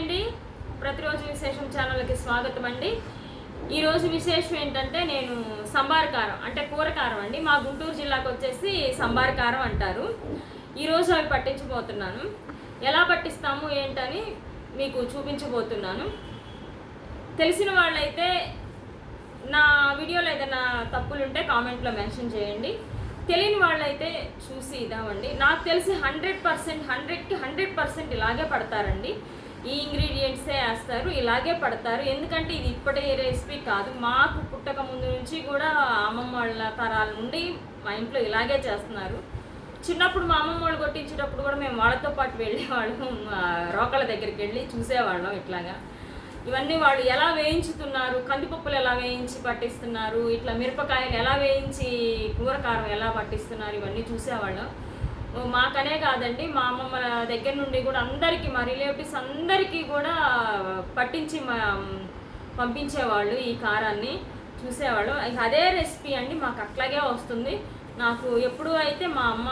అండి, ప్రతిరోజు విశేషం ఛానల్కి స్వాగతం అండి. ఈరోజు విశేషం ఏంటంటే నేను సంబార్ కారం అంటే కూర కారం అండి. మా గుంటూరు జిల్లాకు వచ్చేసి సంబార్ కారం అంటారు. ఈరోజు అవి పట్టించబోతున్నాను. ఎలా పట్టిస్తాము ఏంటని మీకు చూపించబోతున్నాను. తెలిసిన వాళ్ళైతే నా వీడియోలో ఏదైనా తప్పులుంటే కామెంట్లో మెన్షన్ చేయండి. తెలియని వాళ్ళైతే చూసి ఇదామండి. నాకు తెలిసి 100%కి 100% ఇలాగే పడతారండి. ఈ ఇంగ్రీడియంట్సే వేస్తారు, ఇలాగే పడతారు. ఎందుకంటే ఇది ఇప్పటి రెసిపీ కాదు, మాకు పుట్టక ముందు నుంచి కూడా అమ్మమ్మ వాళ్ళ తరాల నుండి మా ఇంట్లో ఇలాగే చేస్తున్నారు. చిన్నప్పుడు మా అమ్మమ్మ వాళ్ళు కొట్టించేటప్పుడు కూడా మేము వాళ్ళతో పాటు వెళ్ళేవాళ్ళం, రోకళ్ళ దగ్గరికి వెళ్ళి చూసేవాళ్ళం. ఇట్లాగా ఇవన్నీ వాళ్ళు ఎలా వేయించుతున్నారు, కందిపప్పులు ఎలా వేయించి పట్టిస్తున్నారు, ఇట్లా మిరపకాయలు ఎలా వేయించి కూరకారం ఎలా పట్టిస్తున్నారు, ఇవన్నీ చూసేవాళ్ళం. మాకనే కాదండి, మా అమ్మమ్మల దగ్గర నుండి కూడా అందరికీ, మా రిలేటివ్స్ అందరికీ కూడా పట్టించి పంపించేవాళ్ళు. ఈ కారాన్ని చూసేవాళ్ళు. అదే రెసిపీ అండి, మాకు అట్లాగే వస్తుంది. నాకు ఎప్పుడు అయితే మా అమ్మ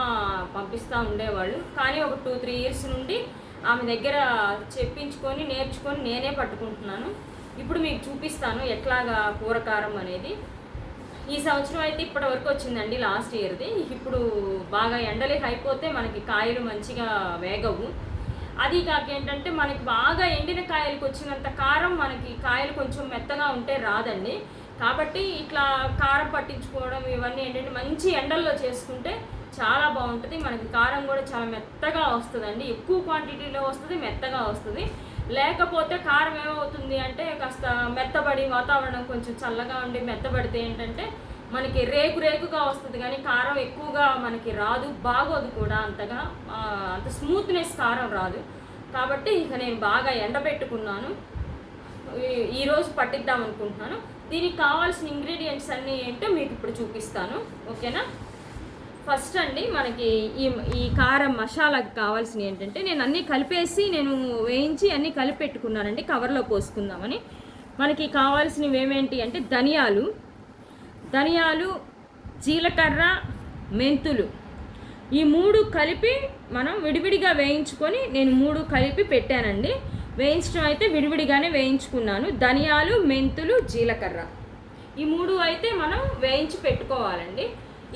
పంపిస్తూ ఉండేవాళ్ళు. కానీ ఒక 2-3 ఇయర్స్ నుండి ఆమె దగ్గర చెప్పించుకొని నేర్చుకొని నేనే పట్టుకుంటున్నాను. ఇప్పుడు మీకు చూపిస్తాను ఎట్లాగా కూరకారం అనేది. ఈ సంవత్సరం అయితే ఇప్పటి వరకు వచ్చిందండి, లాస్ట్ ఇయర్ది. ఇప్పుడు బాగా ఎండలకి అయిపోతే మనకి కాయలు మంచిగా వేగవు. అది కాక ఏంటంటే మనకి బాగా ఎండిన కాయలకు వచ్చినంత కారం మనకి కాయలు కొంచెం మెత్తగా ఉంటే రాదండి. కాబట్టి ఇట్లా కారం పట్టించుకోవడం ఇవన్నీ ఏంటంటే మంచి ఎండల్లో చేసుకుంటే చాలా బాగుంటుంది. మనకి కారం కూడా చాలా మెత్తగా వస్తుందండి, ఎక్కువ క్వాంటిటీలో వస్తుంది, మెత్తగా వస్తుంది. లేకపోతే కారం ఏమవుతుంది అంటే కాస్త మెత్తబడి, వాతావరణం కొంచెం చల్లగా ఉండి మెత్తబడితే ఏంటంటే మనకి రేకుగా వస్తుంది, కానీ కారం ఎక్కువగా మనకి రాదు, బాగోదు కూడా అంతగా, అంత స్మూత్నెస్ కారం రాదు. కాబట్టి ఇక నేను బాగా ఎండబెట్టుకున్నాను, ఈరోజు పట్టిద్దాం అనుకుంటున్నాను. దీనికి కావాల్సిన ఇంగ్రీడియంట్స్ అన్నీ ఏంటో మీకు ఇప్పుడు చూపిస్తాను, ఓకేనా. ఫస్ట్ అండి, మనకి ఈ కారం మసాలాకి కావాల్సినవి ఏంటంటే నేను అన్నీ కలిపేసి నేను వేయించి అన్నీ కలిపి పెట్టుకున్నానండి, కవర్లో పోసుకుందామని. మనకి కావాల్సినవి ఏమేంటి అంటే ధనియాలు, జీలకర్ర, మెంతులు, ఈ 3 కలిపి మనం విడివిడిగా వేయించుకొని నేను 3 కలిపి పెట్టానండి. వేయించడం అయితే విడివిడిగానే వేయించుకున్నాను. ధనియాలు, మెంతులు, జీలకర్ర, ఈ 3 అయితే మనం వేయించి పెట్టుకోవాలండి.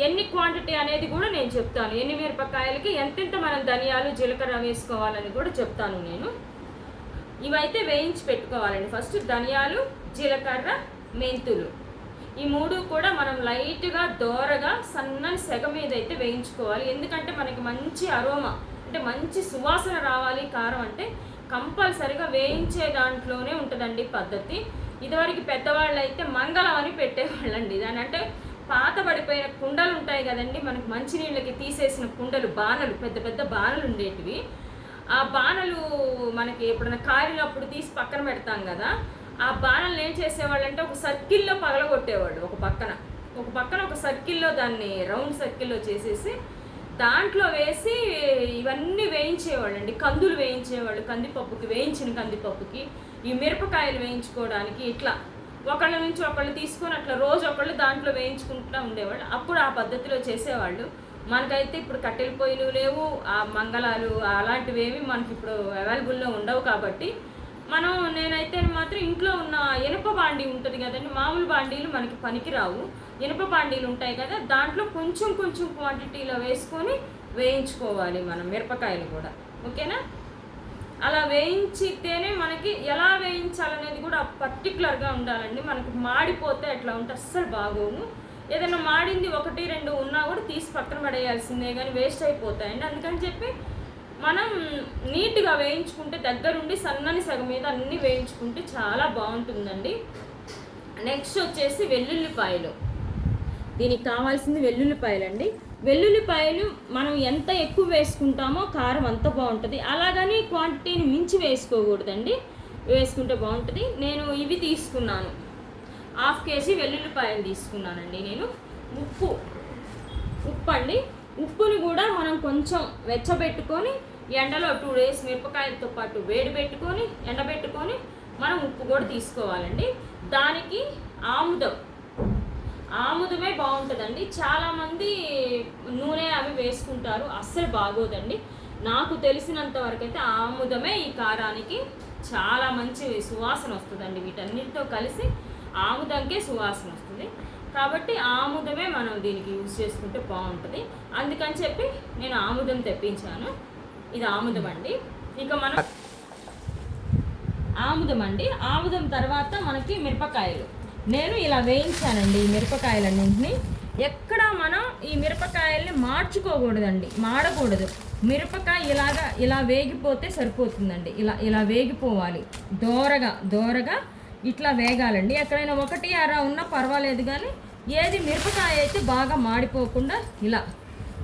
ఎన్ని క్వాంటిటీ అనేది కూడా నేను చెప్తాను. ఎన్ని మిరపకాయలకి ఎంతెంత మనం ధనియాలు, జీలకర్ర వేసుకోవాలని కూడా చెప్తాను నేను. ఇవైతే వేయించి పెట్టుకోవాలండి. ఫస్ట్ ధనియాలు, జీలకర్ర, మెంతులు, ఈ 3 కూడా మనం లైట్గా దోరగా సన్నని సెగ మీద అయితే వేయించుకోవాలి. ఎందుకంటే మనకి మంచి అరోమా అంటే మంచి సువాసన రావాలి. కారం అంటే కంపల్సరిగా వేయించే దాంట్లోనే ఉంటుందండి పద్ధతి. ఇదివరకు పెద్దవాళ్ళు అయితే మంగళం అని పెట్టేవాళ్ళండి. దాని అంటే పాత పడిపోయిన కుండలు ఉంటాయి కదండి, మనకు మంచినీళ్ళకి తీసేసిన కుండలు, బాణలు, పెద్ద పెద్ద బాణలు ఉండేటివి. ఆ బాణలు మనకి ఎప్పుడైనా కారినప్పుడు తీసి పక్కన పెడతాం కదా, ఆ బాణలు ఏం చేసేవాళ్ళంటే ఒక సర్కిల్లో పగలగొట్టేవాళ్ళు. ఒక పక్కన ఒక సర్కిల్లో దాన్ని రౌండ్ సర్కిల్లో చేసేసి దాంట్లో వేసి ఇవన్నీ వేయించేవాళ్ళండి. కందులు వేయించేవాళ్ళు, కందిపప్పుకి, వేయించిన కందిపప్పుకి, ఈ మిరపకాయలు వేయించుకోవడానికి ఇట్లా ఒకళ్ళ నుంచి ఒకళ్ళు తీసుకొని అట్లా రోజు ఒకళ్ళు దాంట్లో వేయించుకుంటూ ఉండేవాళ్ళు. అప్పుడు ఆ పద్ధతిలో చేసేవాళ్ళు. మనకైతే ఇప్పుడు కట్టెల పొయ్యిలు లేవు, ఆ మంగళాలు అలాంటివి ఏమి మనకి ఇప్పుడు అవైలబుల్లో ఉండవు. కాబట్టి నేనైతే మాత్రం ఇంట్లో ఉన్న ఇనుప బాండీ ఉంటుంది కదండి, మామూలు బాండీలు మనకి పనికిరావు, ఇనుప బాండీలు ఉంటాయి కదా, దాంట్లో కొంచెం క్వాంటిటీలో వేసుకొని వేయించుకోవాలి మనం మిరపకాయలు కూడా, ఓకేనా. అలా వేయించితేనే మనకి ఎలా వేయించాలనేది కూడా పర్టికులర్గా ఉండాలండి. మనకి మాడిపోతే అట్లా ఉంటే అస్సలు బాగోను. ఏదైనా మాడింది 1-2 ఉన్నా కూడా తీసి పక్కన పడేయాల్సిందే, కానీ వేస్ట్ అయిపోతాయండి. అందుకని చెప్పి మనం నీట్గా వేయించుకుంటే, దగ్గరుండి సన్నని సగ మీద అన్నీ వేయించుకుంటే చాలా బాగుంటుందండి. నెక్స్ట్ వచ్చేసి వెల్లుల్లిపాయలు. దీనికి కావాల్సింది వెల్లుల్లిపాయలండి. వెల్లుల్లిపాయలు మనం ఎంత ఎక్కువ వేసుకుంటామో కారం అంత బాగుంటుంది. అలాగని క్వాంటిటీని మించి వేసుకోకూడదండి, వేసుకుంటే బాగుంటుంది. నేను ఇవి తీసుకున్నాను, 1/2 kg వెల్లుల్లిపాయలు తీసుకున్నానండి నేను. ఉప్పు అండి, ఉప్పుని కూడా మనం కొంచెం వెచ్చబెట్టుకొని ఎండలో 2 days మిరపకాయలతో పాటు వేడి పెట్టుకొని ఎండబెట్టుకొని మనం ఉప్పు కూడా తీసుకోవాలండి. దానికి ఆముదమే బాగుంటుందండి. చాలామంది నూనె అవి వేసుకుంటారు, అస్సలు బాగోదండి. నాకు తెలిసినంత వరకు అయితే ఆముదమే ఈ కారానికి చాలా మంచి సువాసన వస్తుందండి. వీటన్నిటితో కలిసి ఆముదంకే సువాసన వస్తుంది. కాబట్టి ఆముదమే మనం దీనికి యూజ్ చేసుకుంటే బాగుంటుంది. అందుకని చెప్పి నేను ఆముదం తెప్పించాను. ఇది ఆముదం అండి. ఇక మనం ఆముదం తర్వాత మనకి మిరపకాయలు నేను ఇలా వేయించానండి. ఈ మిరపకాయలన్నింటినీ ఎక్కడ మనం ఈ మిరపకాయల్ని మార్చుకోకూడదండి, మాడకూడదు. మిరపకాయ ఇలా వేగిపోతే సరిపోతుందండి. ఇలా వేగిపోవాలి, దోరగా ఇట్లా వేగాలండి. ఎక్కడైనా ఒకటి అర ఉన్నా పర్వాలేదు, కానీ ఏది మిరపకాయ అయితే బాగా మాడిపోకుండా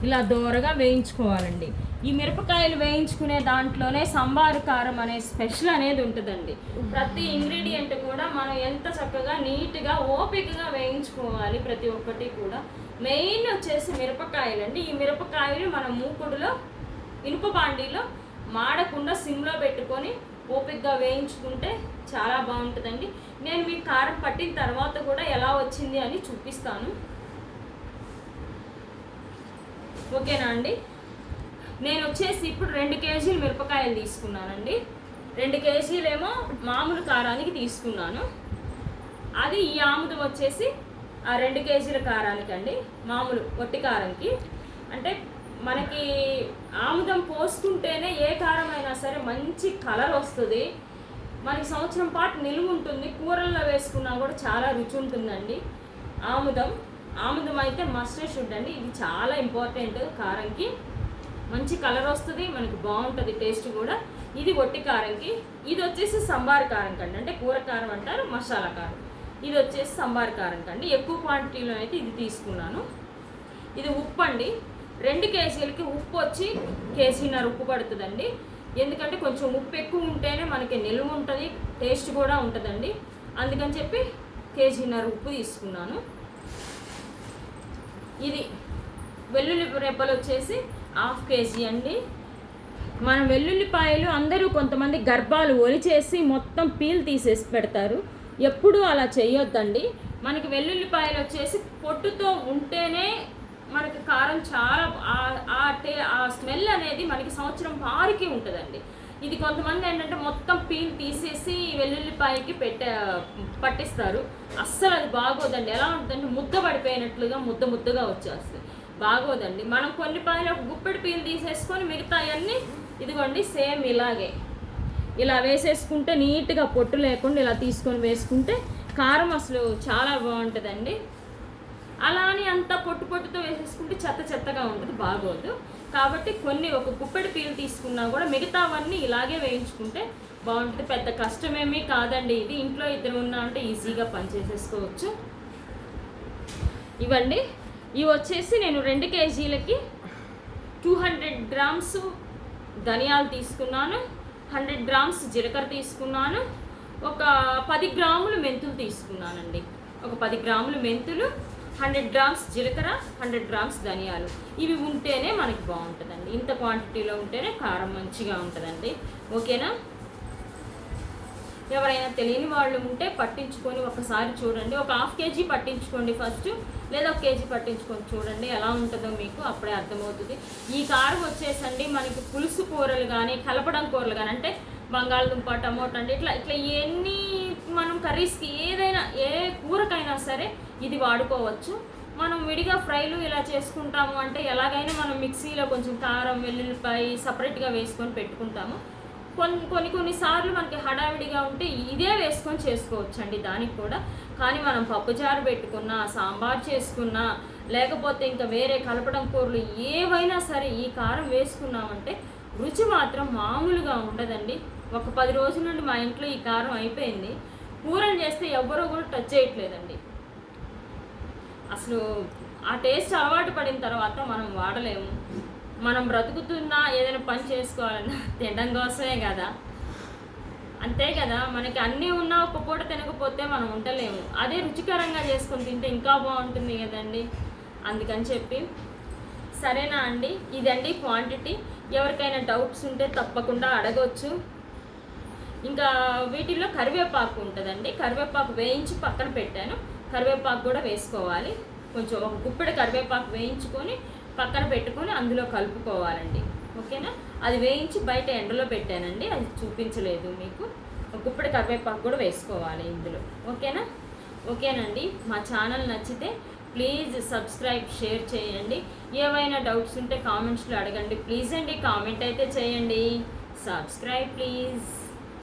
ఇలా దోరగా వేయించుకోవాలండి. ఈ మిరపకాయలు వేయించుకునే దాంట్లోనే సంబారు కారం అనే స్పెషల్ అనేది ఉంటుందండి. ప్రతి ఇంగ్రీడియంట్ కూడా మనం ఎంత చక్కగా నీట్గా ఓపికగా వేయించుకోవాలి. ప్రతి ఒక్కటి కూడా మెయిన్ వచ్చేసి మిరపకాయలండి. ఈ మిరపకాయలు మనం మూకుడులో ఇనుప బాండీలో మాడకుండా సిమ్లో పెట్టుకొని ఓపికగా వేయించుకుంటే చాలా బాగుంటుందండి. నేను మీకు కారం పట్టిన తర్వాత కూడా ఎలా వచ్చింది అని చూపిస్తాను. ఓకేనా అండి? నేను వచ్చేసి ఇప్పుడు 2 కేజీలు మిరపకాయలు తీసుకున్నానండి. 2 కేజీలేమో మామూలు కారానికి తీసుకున్నాను. అది ఈ ఆముదం వచ్చేసి ఆ 2 కేజీల కారానికి అండి, మామూలు వట్టి కారంకి. అంటే మనకి ఆముదం పోసుకుంటేనే ఏ కారం అయినా సరే మంచి కలర్ వస్తుంది, మనకి సంవత్సరం పాటు నిలువ ఉంటుంది. కూరల్లో వేసుకున్నా కూడా చాలా రుచి ఉంటుందండి. ఆముదం అయితే మస్ట్ షుడ్ అండి. ఇది చాలా ఇంపార్టెంట్ కారంకి. మంచి కలర్ వస్తుంది, మనకి బాగుంటుంది టేస్ట్ కూడా. ఇది వట్టి కారంకి. ఇది వచ్చేసి సంబార్ కారం కండి, అంటే కూర కారం అంటారు, మసాలా కారం. ఇది వచ్చేసి సంబార్ కారం కండి. ఎక్కువ క్వాంటిటీలో అయితే ఇది తీసుకున్నాను. ఇది ఉప్పు అండి. 2 కేజీలకి ఉప్పు వచ్చి 1.5 కేజీ ఉప్పు పడుతుందండి. ఎందుకంటే కొంచెం ఉప్పు ఎక్కువ ఉంటేనే మనకి నిల్వ ఉంటుంది, టేస్ట్ కూడా ఉంటుందండి. అందుకని చెప్పి 1.5 కేజీ ఉప్పు తీసుకున్నాను. ఇది వెల్లుల్లి రెబ్బలు వచ్చేసి 1/2 కేజీ అండి. మన వెల్లుల్లిపాయలు అందరూ కొంతమంది గర్భాలు ఒలిచేసి మొత్తం పీల్ తీసేసి పెడతారు. ఎప్పుడూ అలా చేయొద్దండి. మనకి వెల్లుల్లిపాయలు వచ్చేసి పొట్టుతో ఉంటేనే మనకి కారం చాలా ఆ స్మెల్ అనేది మనకి సంవత్సరం వారికి ఉంటుందండి. ఇది కొంతమంది ఏంటంటే మొత్తం పీల్ తీసేసి వెల్లుల్లిపాయకి పట్టిస్తారు. అస్సలు అది బాగోదండి. ఎలా ఉంటుందంటే ముద్ద పడిపోయినట్లుగా ముద్దగా వచ్చేస్తుంది, బాగోదండి. మనం కొన్ని పాయలు ఒక గుప్పెడు పీల్ తీసేసుకొని మిగతా అన్నీ ఇదిగోండి సేమ్ ఇలాగే ఇలా వేసేసుకుంటే నీట్గా పొట్టు లేకుండా ఇలా తీసుకొని వేసుకుంటే కారం అసలు చాలా బాగుంటుందండి. అలా అని అంతా పొట్టుతో వేసేసుకుంటే చెత్తగా ఉంటుంది, బాగోదు. కాబట్టి ఒక గుప్పెడు పీలు తీసుకున్నా కూడా మిగతావన్నీ ఇలాగే వేయించుకుంటే బాగుంటుంది. పెద్ద కష్టమేమీ కాదండి. ఇది ఇంట్లో 2 ఉన్నా అంటే ఈజీగా పనిచేసేసుకోవచ్చు. ఇవ్వండి. ఇవి వచ్చేసి నేను 2 కేజీలకి 200 గ్రామ్స్ ధనియాలు తీసుకున్నాను, 100 గ్రామ్స్ జీలకర్ర తీసుకున్నాను, ఒక 10 గ్రాములు మెంతులు తీసుకున్నానండి. ఒక 10 గ్రాములు మెంతులు, 100 గ్రామ్స్ జీలకర్ర, 100 గ్రామ్స్ ధనియాలు. ఇవి ఉంటేనే మనకి బాగుంటుందండి. ఇంత క్వాంటిటీలో ఉంటేనే కారం మంచిగా ఉంటుందండి. ఓకేనా? ఎవరైనా తెలియని వాళ్ళు ఉంటే పట్టించుకొని ఒకసారి చూడండి. ఒక 1/2 కేజీ పట్టించుకోండి ఫస్ట్, లేదా 1 కేజీ పట్టించుకొని చూడండి ఎలా ఉంటుందో మీకు అప్పుడే అర్థమవుతుంది. ఈ కారం వచ్చేసండి మనకి పులుసు కూరలు కానీ కలపడం కూరలు కానీ, అంటే బంగాళదుంప, టమోటా అంటే ఇట్లా ఎన్ని మనం కర్రీస్కి ఏదైనా ఏ కూరకైనా సరే ఇది వాడుకోవచ్చు. మనం విడిగా ఫ్రైలు ఇలా చేసుకుంటాము అంటే ఎలాగైనా మనం మిక్సీలో కొంచెం కారం వెల్లుల్లిపాయ సపరేట్గా వేసుకొని పెట్టుకుంటాము. కొన్నిసార్లు మనకి హడావిడిగా ఉంటే ఇదే వేసుకొని చేసుకోవచ్చండి దానికి కూడా. కానీ మనం పప్పుచారు పెట్టుకున్నా, సాంబార్ చేసుకున్నా, లేకపోతే ఇంకా వేరే కలపడం కూరలు ఏవైనా సరే ఈ కారం వేసుకున్నామంటే రుచి మాత్రం మామూలుగా ఉండదండి. ఒక 10 రోజుల నుండి మా ఇంట్లో ఈ కారం అయిపోయింది. కూరలు చేస్తే ఎవ్వరూ కూడా టచ్ చేయట్లేదండి. అసలు ఆ టేస్ట్ అలవాటు పడిన తర్వాత మనం వాడలేము. మనం బ్రతుకుతున్నా ఏదైనా పని చేసుకోవాలన్నా తినడం కోసమే కదా, అంతే కదా. మనకి అన్నీ ఉన్నా ఒక పూట తినకపోతే మనం ఉండలేము. అదే రుచికరంగా చేసుకొని తింటే ఇంకా బాగుంటుంది కదండి. అందుకని చెప్పి సరేనా అండి, ఇదండి క్వాంటిటీ. ఎవరికైనా డౌట్స్ ఉంటే తప్పకుండా అడగవచ్చు. ఇంకా వీటిల్లో కరివేపాకు ఉంటుందండి. కరివేపాకు వేయించి పక్కన పెట్టాను. కరివేపాకు కూడా వేసుకోవాలి. కొంచెం ఒక గుప్పెడు కరివేపాకు వేయించుకొని పక్కన పెట్టుకొని అందులో కలుపుకోవాలండి. ఓకేనా. అది వేయించి బయట ఎండలో పెట్టానండి, అది చూపించలేదు మీకు. ఒక గుప్పెడు కరివేపాకు కూడా వేసుకోవాలి ఇందులో. ఓకేనండి. మా ఛానల్ నచ్చితే ప్లీజ్ సబ్స్క్రైబ్, షేర్ చేయండి. ఏవైనా డౌట్స్ ఉంటే కామెంట్స్లో అడగండి ప్లీజ్ అండి. కామెంట్ అయితే చేయండి. Subscribe please.